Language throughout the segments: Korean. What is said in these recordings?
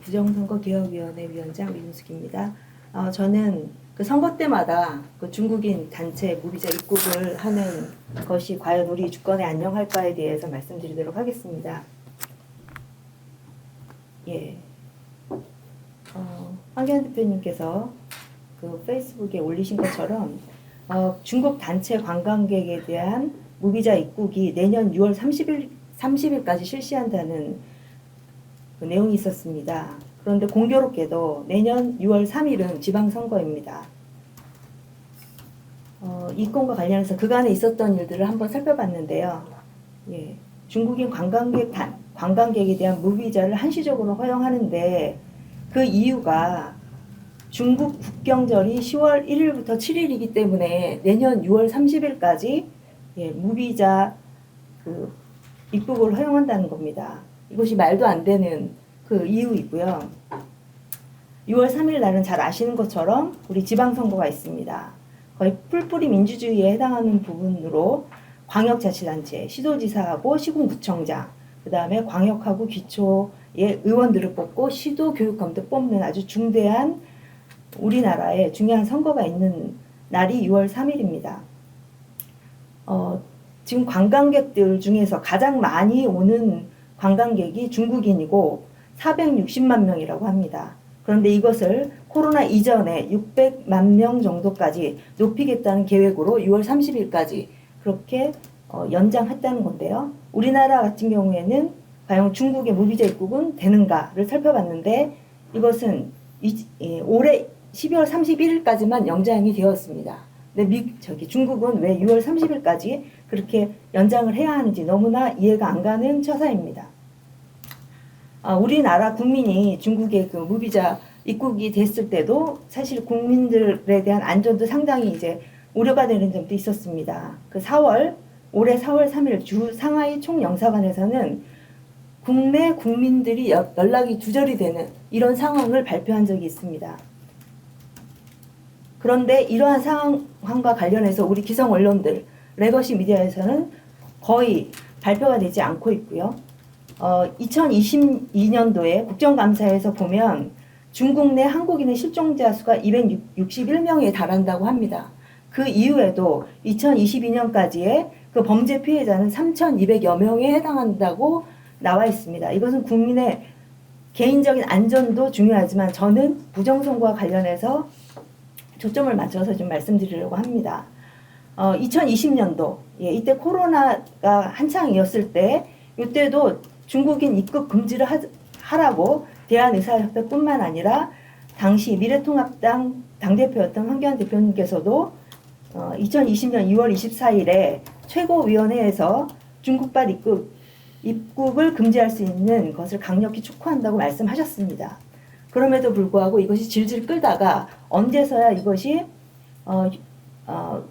부정선거개혁위원회 위원장 민숙입니다. 저는 그 선거 때마다 그 중국인 단체 무비자 입국을 하는 것이 과연 우리 주권에 안녕할까에 대해서 말씀드리도록 하겠습니다. 예. 황교안 대표님께서 그 페이스북에 올리신 것처럼 중국 단체 관광객에 대한 무비자 입국이 내년 6월 30일까지 실시한다는 그 내용이 있었습니다. 그런데 공교롭게도 내년 6월 3일은 지방선거입니다. 이 건과 관련해서 그간에 있었던 일들을 한번 살펴봤는데요. 예, 중국인 관광객에 대한 무비자를 한시적으로 허용하는데 그 이유가 중국 국경절이 10월 1일부터 7일이기 때문에 내년 6월 30일까지 무비자 그 입국을 허용한다는 겁니다. 이것이 말도 안 되는 그 이유이고요. 6월 3일 날은 잘 아시는 것처럼 우리 지방선거가 있습니다. 거의 풀뿌리 민주주의에 해당하는 부분으로 광역자치단체, 시도지사하고 시군구청장, 그 다음에 광역하고 기초의 의원들을 뽑고 시도교육감도 뽑는 아주 중대한 우리나라의 중요한 선거가 있는 날이 6월 3일입니다. 지금 관광객들 중에서 가장 많이 오는 관광객이 중국인이고 460만 명이라고 합니다. 그런데 이것을 코로나 이전에 600만 명 정도까지 높이겠다는 계획으로 6월 30일까지 그렇게 연장했다는 건데요. 우리나라 같은 경우에는 과연 중국의 무비자 입국은 되는가를 살펴봤는데 이것은 올해 12월 31일까지만 연장이 되었습니다. 근데 중국은 왜 6월 30일까지 그렇게 연장을 해야 하는지 너무나 이해가 안 가는 처사입니다. 우리나라 국민이 중국의 그 무비자 입국이 됐을 때도 사실 국민들에 대한 안전도 상당히 이제 우려가 되는 점도 있었습니다. 올해 4월 3일 주 상하이 총영사관에서는 국내 국민들이 연락이 두절이 되는 이런 상황을 발표한 적이 있습니다. 그런데 이러한 상황과 관련해서 우리 기성 언론들, 레거시 미디어에서는 거의 발표가 되지 않고 있고요. 2022년도에 국정감사에서 보면 중국 내 한국인의 실종자 수가 261명에 달한다고 합니다. 그 이후에도 2022년까지의 그 범죄 피해자는 3,200여 명에 해당한다고 나와 있습니다. 이것은 국민의 개인적인 안전도 중요하지만 저는 부정선거와 관련해서 초점을 맞춰서 좀 말씀드리려고 합니다. 2020년도, 이때 코로나가 한창이었을 때, 이때도 중국인 입국 금지를 하라고 대한의사협회뿐만 아니라 당시 미래통합당 당대표였던 황교안 대표님께서도 2020년 2월 24일에 최고위원회에서 중국발 입국을 금지할 수 있는 것을 강력히 촉구한다고 말씀하셨습니다. 그럼에도 불구하고 이것이 질질 끌다가 언제서야 이것이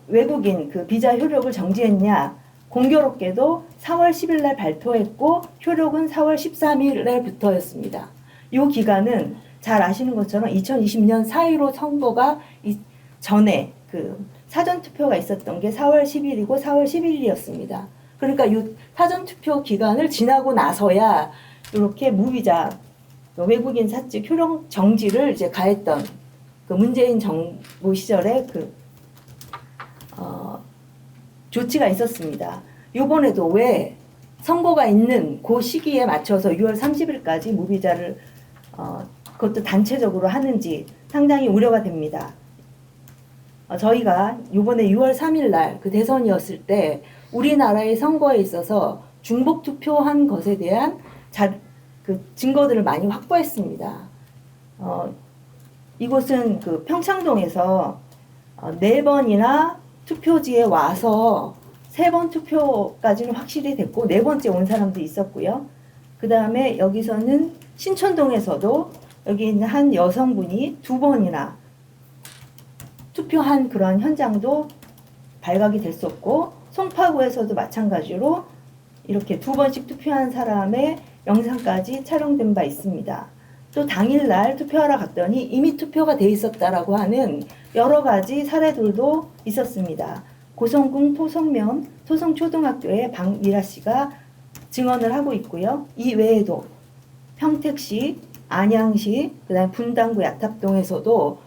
외국인 그 비자 효력을 정지했냐, 공교롭게도 4월 10일 날 발표했고 효력은 4월 13일에부터였습니다. 이 기간은 잘 아시는 것처럼 2020년 4.15 선거가 전에 그 사전투표가 있었던 게 4월 10일이고 4월 11일이었습니다. 그러니까 이 사전투표 기간을 지나고 나서야 이렇게 무비자 외국인 사직 효력 정지를 이제 가했던 그 문재인 정부 시절에 그 조치가 있었습니다. 이번에도 왜 선거가 있는 그 시기에 맞춰서 6월 30일까지 무비자를 그것도 단체적으로 하는지 상당히 우려가 됩니다. 저희가 이번에 6월 3일 날 그 대선이었을 때 우리나라의 선거에 있어서 중복 투표한 것에 대한 그 증거들을 많이 확보했습니다. 이곳은 그 평창동에서 4번이나 투표지에 와서 3번 투표까지는 확실히 됐고 4번째 온 사람도 있었고요. 그 다음에 여기서는 신촌동에서도 여기 있는 한 여성분이 2번이나 투표한 그런 현장도 발각이 됐었고 송파구에서도 마찬가지로 이렇게 2번씩 투표한 사람의 영상까지 촬영된 바 있습니다. 또 당일날 투표하러 갔더니 이미 투표가 돼 있었다라고 하는 여러 가지 사례들도 있었습니다. 고성군 토성면 토성초등학교의 박미라 씨가 증언을 하고 있고요. 이 외에도 평택시 안양시, 그다음에 분당구 야탑동에서도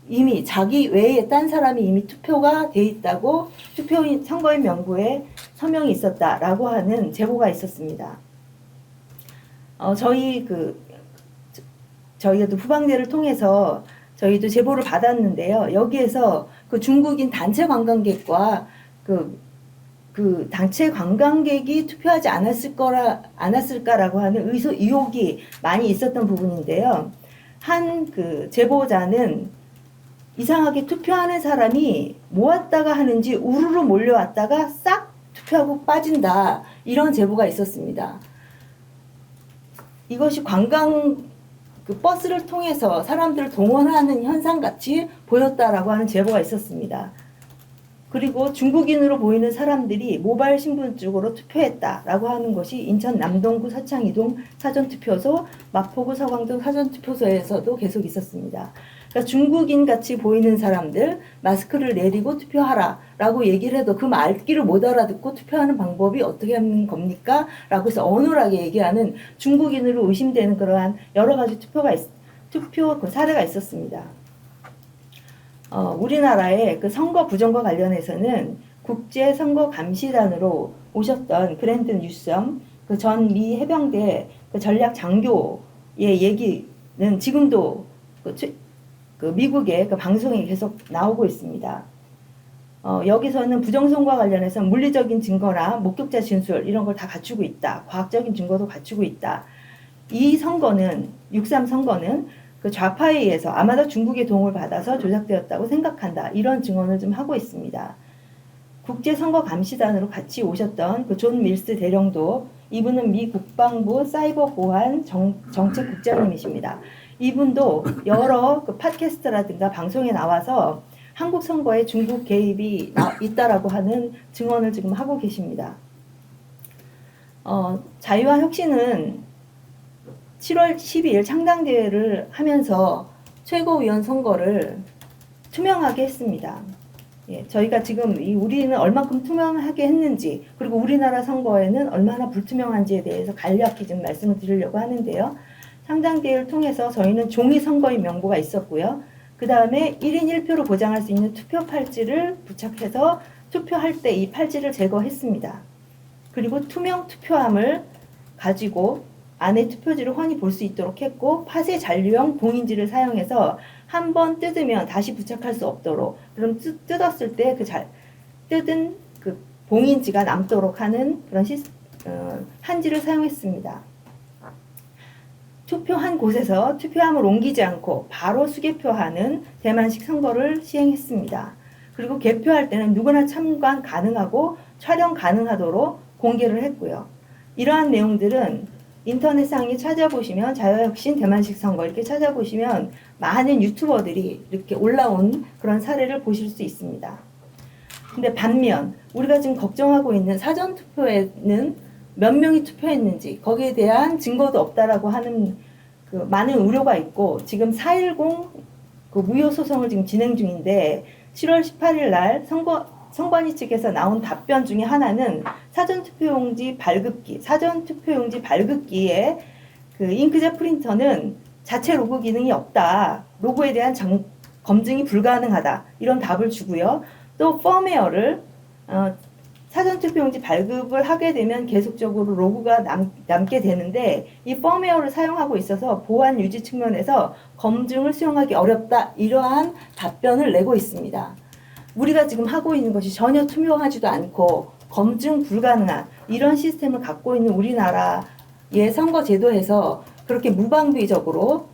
이미 자기 외에 딴 사람이 이미 투표가 돼 있다고 투표인 선거인 명부에 서명이 있었다라고 하는 제보가 있었습니다. 저희가 또 후방대를 통해서 저희도 제보를 받았는데요. 여기에서 그 중국인 단체 관광객과 그 단체 관광객이 투표하지 않았을까라고 하는 의혹이 많이 있었던 부분인데요. 한 그 제보자는 이상하게 투표하는 사람이 모았다가 하는지 우르르 몰려왔다가 싹 투표하고 빠진다. 이런 제보가 있었습니다. 이것이 그 버스를 통해서 사람들을 동원하는 현상같이 보였다라고 하는 제보가 있었습니다. 그리고 중국인으로 보이는 사람들이 모바일 신분증으로 투표했다라고 하는 것이 인천 남동구 서창이동 사전투표소, 마포구 서광동 사전투표소에서도 계속 있었습니다. 그러니까 중국인 같이 보이는 사람들 마스크를 내리고 투표하라라고 얘기를 해도 그 말귀를 못 알아듣고 투표하는 방법이 어떻게 하는 겁니까? 라고 해서 어눌하게 얘기하는 중국인으로 의심되는 그러한 여러 가지 투표 그 사례가 있었습니다. 우리나라의 그 선거 부정과 관련해서는 국제선거감시단으로 오셨던 브랜든 뉴섬 그 전 미 해병대 그 전략 장교의 얘기는 지금도 그 미국의 그 방송에 계속 나오고 있습니다. 여기서는 부정선거와 관련해서 물리적인 증거나 목격자 진술 이런 걸 다 갖추고 있다. 과학적인 증거도 갖추고 있다. 이 선거는 6.3 선거는 그 좌파에 의해서 아마도 중국의 도움을 받아서 조작되었다고 생각한다. 이런 증언을 좀 하고 있습니다. 국제선거감시단으로 같이 오셨던 그 존 밀스 대령도 이분은 미 국방부 사이버 보안 정책국장님이십니다. 이분도 여러 그 팟캐스트라든가 방송에 나와서 한국 선거에 중국 개입이 있다라고 하는 증언을 지금 하고 계십니다. 자유와 혁신은 7월 12일 창당대회를 하면서 최고위원 선거를 투명하게 했습니다. 예, 저희가 지금 우리는 얼만큼 투명하게 했는지 그리고 우리나라 선거에는 얼마나 불투명한지에 대해서 간략히 좀 말씀을 드리려고 하는데요. 창당대회를 통해서 저희는 종이 선거인 명부가 있었고요. 그 다음에 1인 1표로 보장할 수 있는 투표 팔찌를 부착해서 투표할 때 이 팔찌를 제거했습니다. 그리고 투명 투표함을 가지고 안에 투표지를 훤히 볼 수 있도록 했고 파쇄 잔류형 봉인지를 사용해서 한 번 뜯으면 다시 부착할 수 없도록 그럼 뜯었을 때 그 뜯은 그 봉인지가 남도록 하는 그런 한지를 사용했습니다. 투표한 곳에서 투표함을 옮기지 않고 바로 수개표하는 대만식 선거를 시행했습니다. 그리고 개표할 때는 누구나 참관 가능하고 촬영 가능하도록 공개를 했고요. 이러한 내용들은 인터넷상에 찾아보시면 자유혁신 대만식 선거 이렇게 찾아보시면 많은 유튜버들이 이렇게 올라온 그런 사례를 보실 수 있습니다. 근데 반면 우리가 지금 걱정하고 있는 사전투표에는 몇 명이 투표했는지 거기에 대한 증거도 없다라고 하는 그 많은 우려가 있고 지금 4.10 그 무효소송을 지금 진행 중인데 7월 18일 날 선관위 측에서 나온 답변 중에 하나는 사전투표용지 발급기에 그 잉크젯 프린터는 자체 로그 기능이 없다. 로고에 대한 검증이 불가능하다. 이런 답을 주고요. 또 펌웨어를 사전투표용지 발급을 하게 되면 계속적으로 로그가 남게 되는데 이 펌웨어를 사용하고 있어서 보안 유지 측면에서 검증을 수용하기 어렵다. 이러한 답변을 내고 있습니다. 우리가 지금 하고 있는 것이 전혀 투명하지도 않고 검증 불가능한 이런 시스템을 갖고 있는 우리나라의 선거 제도에서 그렇게 무방비적으로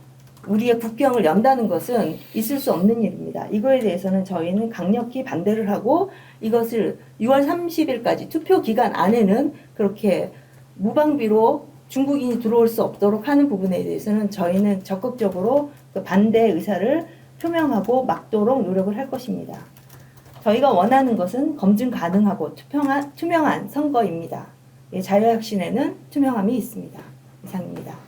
우리의 국경을 연다는 것은 있을 수 없는 일입니다. 이거에 대해서는 저희는 강력히 반대를 하고 이것을 6월 30일까지 투표 기간 안에는 그렇게 무방비로 중국인이 들어올 수 없도록 하는 부분에 대해서는 저희는 적극적으로 그 반대 의사를 표명하고 막도록 노력을 할 것입니다. 저희가 원하는 것은 검증 가능하고 투명한 선거입니다. 자유혁신에는 투명함이 있습니다. 이상입니다.